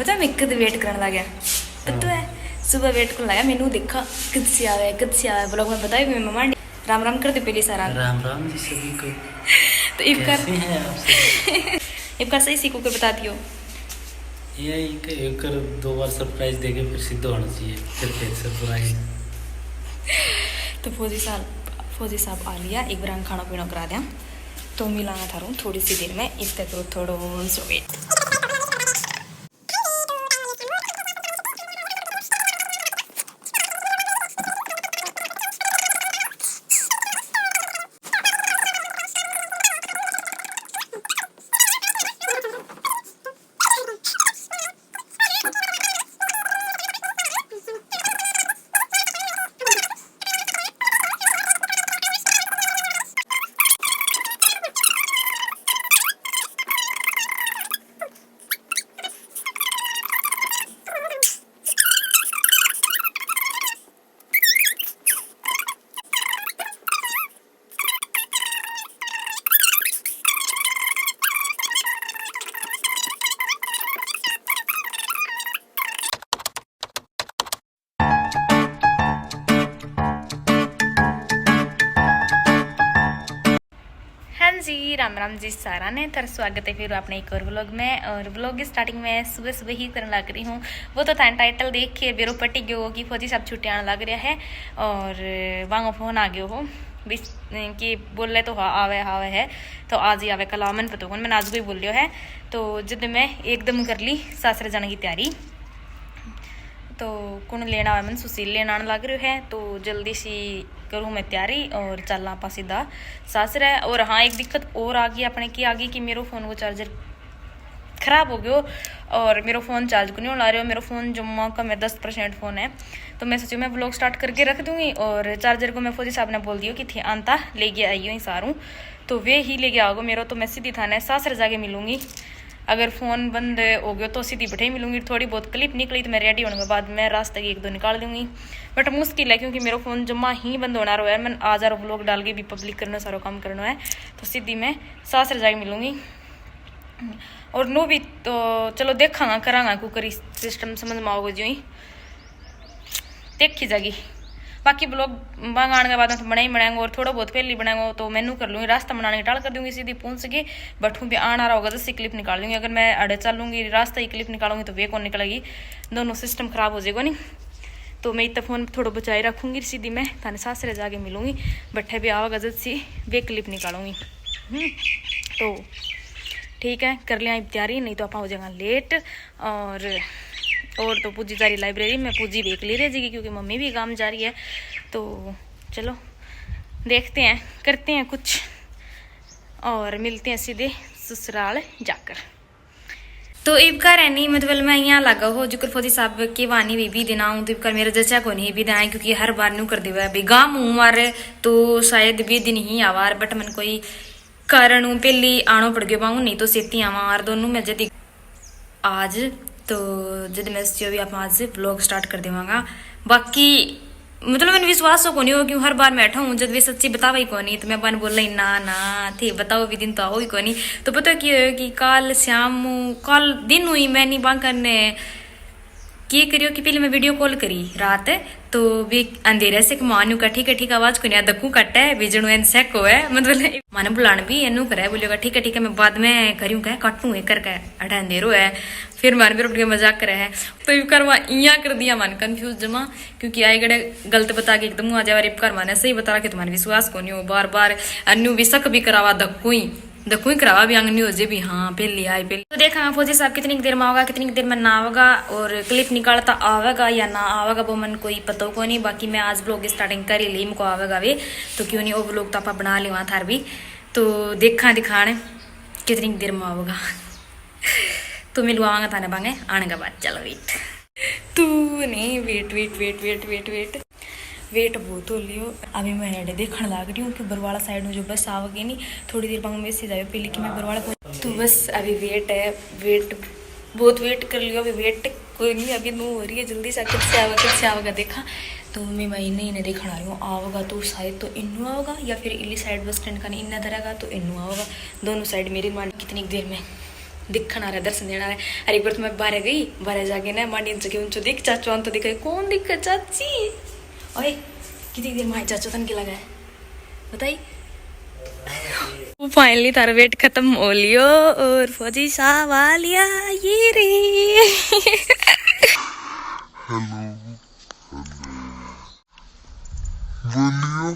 पता मैं कद वेट करने लग गया पता है सुबह वेट करने लगा मैनू देखा कद से आवे ब्लॉग में बताया मैं मम्मा राम राम कर दे पहले सारा राम राम जी सभी को। तो इफ्कार सही सीखो के बता दियो यही कर 2 बार सरप्राइज देके फिर सिद्ध होना चाहिए फिर सरप्राइज। तो फौजी साहब आ लिया एक बार खाना पीना करा दिया तो मिलाना था रूँ थोड़ी सी देर में इस तक थोड़ा सो वेट। जी राम जी सारा ने तर स्वागत है फिर अपने एक और व्लॉग में। और व्लॉग की स्टार्टिंग में सुबह ही करने लग रही हूँ। वो तो टाइटल देख के बेरो पट्टी गयो कि फौजी साहब छुट्टी आने लग रहा है और वहाँ फोन आ गयो हो कि बोल रहे तो आवे है तो आज ही आवे कल आमन पता कौन मैंने आज को ही बोल लियो है। तो जिद मैं एकदम कर ली सासरे जाने की तैयारी तो कौन लेना आवे मन सुशील लेना आने लग रही है तो जल्दी सी करूँ मैं तैयारी और चलना पा सीधा सासरे। और हाँ एक दिक्कत और आ गई अपने की आ गई कि मेरा फ़ोन वो चार्जर ख़राब हो गयो और मेरा फ़ोन चार्ज को नहीं ला रहे हो। मेरा फ़ोन जम्मा का मैं 10% फ़ोन है तो मैं सोचूँ मैं व्लॉग स्टार्ट करके रख दूँगी और चार्जर को मैं फौजी साहब ने बोल दियो कि थे आंता ले गया आई ही सारूँ तो वे ही ले गया होगा मेरा। तो मैं सीधी थाने सासरे जाके मिलूँगी। अगर फ़ोन बंद हो गया तो सीधी बैठे ही मिलूँगी। थोड़ी बहुत क्लिप निकली तो मैं रेडी होने के बाद मैं रास्ते की 1-2 निकाल दूँगी बट मुश्किल है क्योंकि मेरा फ़ोन जम्मा ही बंद होना रहा है। मैं आज यार व्लॉग डाल के भी पब्लिक करना सारा काम करना है तो सीधी मैं सासरे जाके मिलूँगी। और नो भी तो चलो देखांगा करांगा कुकर सिस्टम समझ में आओगे जो ही देखी जाएगी। बाकी ब्लॉग बांग आने के बाद तो बना ही बनाएंगे और थोड़ा बहुत पहले बनाएंगे तो मैनू कर लूँगी रास्ता बनाने की टाल कर दूँगी सीधी पहुँच के बठूँ भी आना रहा होगा तो सी क्लिप निकाल दूँगी। अगर मैं अड़े चलूँगी रास्ता ही क्लिप निकालूंगी तो वे कौन निकलेगी दोनों सिस्टम ख़राब हो जाएगा नहीं। तो मैं इतना फ़ोन थोड़ा बचाए रखूँगी सीधी मैं थाने सासरे जाके मिलूँगी बट्ठे भी आवागा जब सी वे क्लिप निकालूँगी। तो ठीक है कर लिया तैयारी नहीं तो आप हो जाएगा लेट। और तो पूजी जा रही लाइब्रेरी में पूजी भी ले रहेगी क्योंकि मम्मी भी काम जा रही है। तो चलो देखते हैं करते हैं कुछ और मिलते हैं सीधे ससुराल जाकर। तो इबका रहनी मतलब मैं यहाँ लगा हो जो फौजी साहब की वानी भी देना हूँ तो इबका मेरा जचा को नहीं भी देना क्योंकि हर बार नू कर देवा है गा मुँह मारे तो शायद भी दिन ही आवार बट मन कोई कारण पहली आनो पड़ गयो पाऊँ नहीं तो सेती आवार दोनों में जदी आज तो जब मैं भी आप आज व्लॉग स्टार्ट कर देवांगा। बाकी मतलब मैंने विश्वास तो को नहीं हो क्यों हर बार बैठा हूँ जब वे सच्ची बतावा ही को नहीं तो मैं अपन बोल रही ना थे बताओ भी दिन तो आओ ही को नहीं। तो पता कि कल शाम कल दिन हुई मैं नहीं बांग करने ये करियो कि पहले मैं वीडियो कॉल करी रात तो वे अंधेरे से मानू का ठीक आवाज को नहीं दक्कू कट है बिजणु एन सेक हो है मतलब माने बुलान भी एनू करे बोलिएगा ठीक है मैं बाद में करियूँ कह काटूँ एक करके अठा अंधेरो है फिर मान भी रुपये मजाक करे है। तो इब करवा इया कर दिया मन कंफ्यूज जमा क्योंकि आई गड़े गलत बता के एकदम आ जाए इब कर माने सही बता रहा कि तुम्हारे विश्वास को नहीं हो बार बार अन्यू भी शक भी करावा दक्कू ही करावा भी अंगनी हो जाए भी हाँ पहले आई पहले। तो देखा फौजी साहब कितनी देर में आवेगा कितनी देर में ना आवेगा और क्लिप निकालता आवेगा या ना आवेगा वो मन कोई पता को नहीं। बाकी मैं आज ब्लॉग स्टार्टिंग कर ही ली मुझको आवेगा वे तो क्यों नहीं वो ब्लॉग तो आप बना ले वहाँ थार भी तो देखा दिखाने कितनी देर में आवेगा तो मिलवाऊंगा थाने बांगे आने के बाद। चलो वेट तू नहीं वेट बहुत हो लियो अभी मैं एडे देखने लग रही हूँ कि बरवाड़ा साइड में जो बस आवेगी नहीं थोड़ी देर बाद में जाए पहले कि मैं बरवाड़ा तो बस अभी वेट बहुत वेट कर लियो अभी वेट कोई नहीं अभी नू हो रही है जल्दी से किससे आवेगा देखा तो मैं इन्हें देखना रही हूँ आवेगा तो शायद तो इन्नू आवेगा या फिर इली साइड बस स्टैंड का नहीं इन्ना धरेगा तो इन्नू आवेगा दोनों साइड मेरी मान कितनी देर में दिखण आ रहा है, दर्शन देना आ रहा है। अरे एक बार तो मैं बाहर गई, बाहर जाके ना मांडी जगह उनको दिख चाचू तो दिखे, कौन दिखा चाची? ओए कितनी देर में चाचू तन के लगा है बताई। फाइनली तारा वेट खत्म हो लियो और फौजी साहब आ लिया ये रे। बोलियो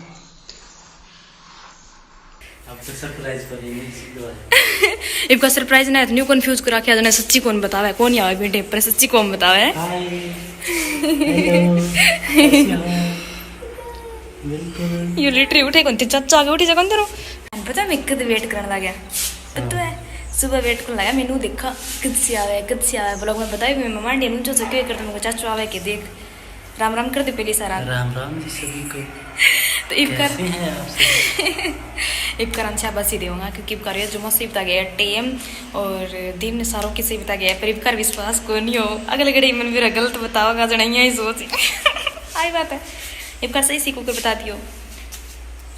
अब तो सरप्राइज करेंगे सीधो है। इनका सरप्राइज ना है तो न्यू कंफ्यूज करा के आज सच्ची कौन बतावे, कौन यहाँ बेटे पर सच्ची कौन बतावे। हाय हेलो कैसे हो? बिल्कुल यू लिटरी उठे कौन ती चाचा आगे उठी जगन तेरो पता है मैं कद वेट करने लग गया पता है सुबह वेट करने लगा मैंने देखा कद से आवे ब्लॉग में बताया मैं मम्मा ने मुझे सके करते मेरे चाचू आवे के देख राम राम कर दे पहले सारा राम राम जी सभी को। तो इफ्कार कैसे हैं आप सब? इफ्कार अच्छा बस ही देऊंगा क्योंकि इफ्कार ये जुम्मा से बिता गया टाइम और दिन सारों के से बिता गया पर इफ्कार विश्वास को नहीं हो अगले घड़ी मन मेरा गलत बताओगा जनाइया ही सोच आई बात है इफ्कार सही सीखो के बता दियो।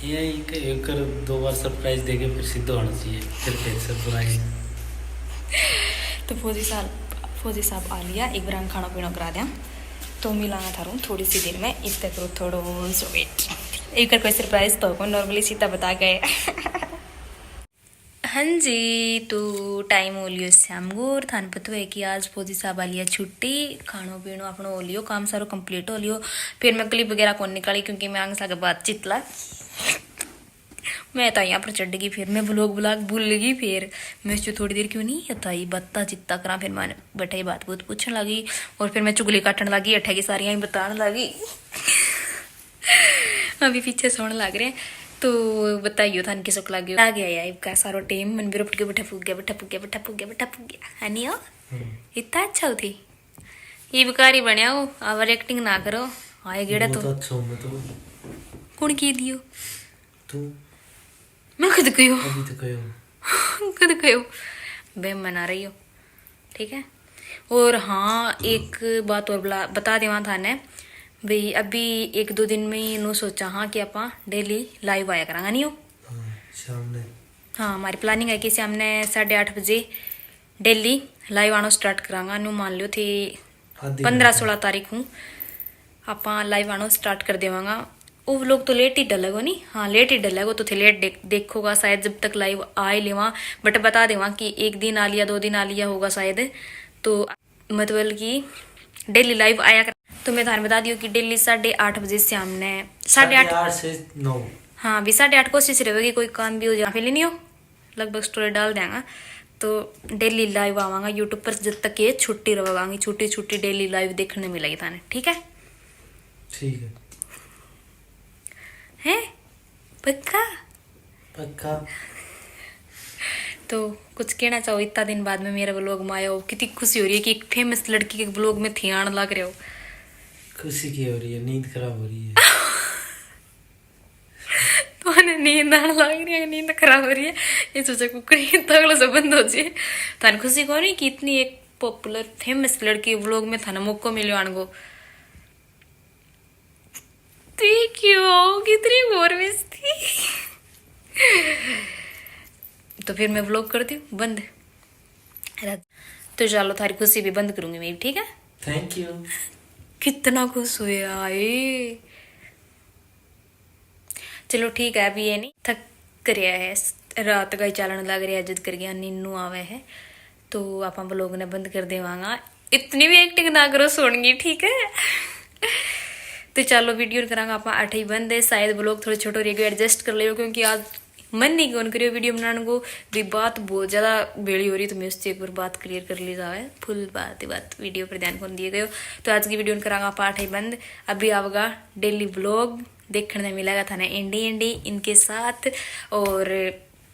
यही एक कर 2 बार सरप्राइज देके फिर सिद्ध होना चाहिए फिर सरप्राइज। तो फौजी साहब आ लिया एक बार हम खाना पीना करा दें तो मिलाना था रूम थोड़ी सी देर में इस तक करो थोड़ा सो वेट एक कोई सरप्राइज तो को नॉर्मली सीधा बता गए। हाँ जी तो टाइम हो लियो शाम को और थान पता है कि आज फौजी साहब आ लिया छुट्टी खानो पीनो अपनो हो लियो काम सारो कंप्लीट हो लियो फिर मैं क्लिप वगैरह कौन निकाली क्योंकि मैं आगे सागे बातचीत ला मैं तो यहाँ पर चढ़ गई फिर मैं ब्लॉग भूल गई फिर मैं इसको थोड़ी देर क्यों नहीं बताई बत्ता चित्ता करा फिर मैंने बैठा ही बात पूछने लगी और फिर मैं चुगली काटने लगी अठा की सारियाँ ही बताने लगी अभी पीछे सोने लग रहे हैं तो बताइयो थान किस को लगे आ गया यार का सारो टाइम मन भी रुपट के बैठा फूक गया है नहीं हो इतना अच्छा थी ये बेकारी बनया हो आवर एक्टिंग ना करो आए गेड़ा तो अच्छा हूं मैं तो कौन की दियो तू मैं खुद कही हूँ अभी तो कहो खुद कहो बेम मना रही हो ठीक है। और हाँ एक बात और बता देवा थाने भाई अभी 1-2 दिन में ही नो सोचा हाँ कि आप डेली लाइव आया करांगा नहीं हो शाम ने हाँ हमारी प्लानिंग है कि शाम ने 8:30 बजे डेली लाइव आना स्टार्ट करांगा नु मान लो थी 15-16 तारीख हूँ आप लाइव आना स्टार्ट कर देवांगा वो लोग तो लेट ही डलेगो नहीं हाँ लेट ही डलेगो तो थे लेट देखोगा शायद जब तक लाइव आए लेवा बट बता देवा कि 1 दिन आ लिया 2 दिन आ लिया होगा शायद तो मतलब कि डेली लाइव आया कर तो मैं थाने बता दियो कि डेली 8:30 बजे शाम ने 8:30 से 9 हाँ भी 8:30 कोशिश रहेगी कोई काम भी हो जाए फिर नहीं हो लगभग स्टोरी डाल देंगा तो डेली लाइव आवांगा यूट्यूब पर जब तक ये छुट्टी रहेगी छुट्टी डेली लाइव देखने मिलेगी थाने ठीक है हैं पक्का तो कुछ कहना चाहो इतना दिन बाद में मेरे ब्लॉग में आया हो कितनी खुशी हो रही है कि एक फेमस लड़की के ब्लॉग में थे आने लग रहे हो खुशी की हो रही है नींद खराब हो रही है तो नींद आने लग रही है नींद खराब हो रही है ये सोचा कुकड़ी तगड़ा से बंद हो जाए थाने खुशी को नहीं कि इतनी एक पॉपुलर फेमस लड़की ब्लॉग में थाना मौका मिलो आने को क्यों कितनी गोरमिस थी तो फिर मैं व्लॉग करती हूँ बंद तो चलो थारी खुशी भी बंद करूंगी मैं ठीक है। थैंक यू कितना खुश हुए आए चलो ठीक है अभी ये नहीं थक कर है रात का ही चलन लग रहा है जद कर गया नीनू आवे है तो आप व्लॉग ने बंद कर देवांगा इतनी भी एक्टिंग ना करो सोनगी ठीक है। तो चलो वीडियो करांगा आप 8 ही बंद है शायद ब्लॉग थोड़े छोटे रहेगा एडजस्ट कर लियो क्योंकि आज मन नहीं कौन करियो वीडियो बनाने को भी बात बहुत ज़्यादा बेड़ी हो रही तो मैं उससे एक बार बात क्लियर कर ली जाए फुल बात वीडियो पर ध्यान कौन दिए गए तो आज की वीडियो करांगा आप 8 ही बंद अभी आवेगा डेली ब्लॉग देखने मिलेगा था ना एंडी इनके साथ और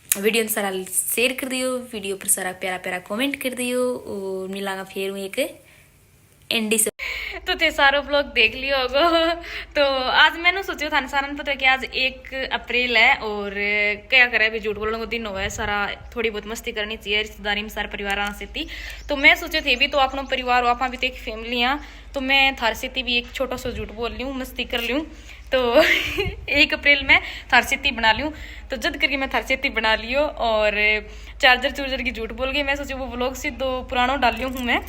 वीडियो सारा शेयर कर दियो वीडियो पर सारा प्यारा कमेंट कर दियो और मिलांगा फिर एक एंडी से तो थे सारो ब्लॉग देख लियो होगो। तो आज मैंने सोचो थाने सारा पता है कि आज 1 अप्रैल है और क्या करे भी झूठ बोलने को दिन हो है सारा, थोड़ी बहुत मस्ती करनी चाहिए रिश्तेदारी में सारे परिवार से थी। तो मैं सोचे थे भी तो अपना परिवार आप भी तो एक फैमिली हाँ, तो मैं थार से भी एक छोटा सा झूठ बोल ली हूँ, मस्ती कर ली हूँ। तो 1 अप्रैल में थार सेती बना ली हूँ, तो जद करके मैं थार सेती बना लियो और चार्जर की झूठ बोल गई। मैं सोची वो व्लॉग से तो पुराना डाल ली हूँ मैं,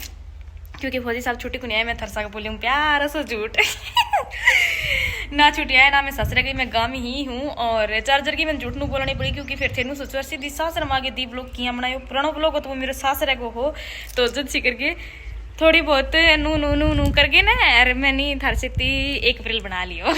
क्योंकि फौजी साहब छुट्टी को नहीं आए, मैं थरसा के बोली हूँ प्यारा सा झूठ ना छुट्टी आए ना मैं ससुर गई, मैं गाँव ही हूँ। और चार्जर की मैंने झूठ नू बोलनी पड़ी, क्योंकि फिर थे सोचो सीधी सासर मांगे दी ब्लॉग किया बनाए पुराना ब्लॉग हो तो वो मेरे सासर को हो, तो जद सी करके थोड़ी बहुत नू नू नू नू करके ना यार मैंने थर से 1 अप्रैल बना लियो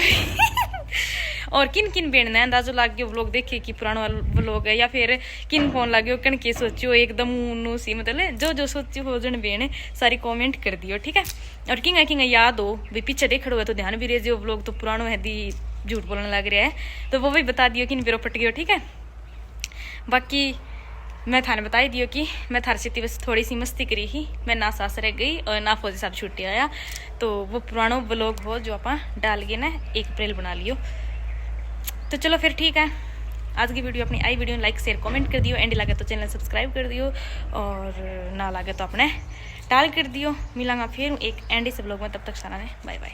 और किन किन बेन ने अंदाजो लाग गयो व्लॉग देखे कि पुराना व्लॉग है, या फिर किन फोन लग गयो कण के सोचियो एकदम नू सी, मतलब जो जो सोचियो हो जन बेन सारी कमेंट कर दियो, ठीक है। और किंग किंग याद हो भी पीछे देख रहे हो तो ध्यान भी रहे जो व्लॉग तो पुराना है दी झूठ बोलने लग रहा है, तो वो भी बता दियो किन बेरो पट गयो, ठीक है। बाकी मैं थाने बता ही दियो कि मैं थार से बस थोड़ी सी मस्ती करी ही, मैं ना सासरे गई और ना फौजी साहब छुट्टी आया, तो वो पुराना व्लॉग हो जो आप डाल के ना 1 अप्रैल बना लियो। तो चलो फिर ठीक है, आज की वीडियो अपनी आई वीडियो लाइक शेयर कमेंट कर दियो, एंड लगे तो चैनल सब्सक्राइब कर दियो और ना लगे तो अपने टाल कर दियो। मिलांगा फिर एक एंडी से ब्लॉग में, तब तक सारा ने बाय बाय।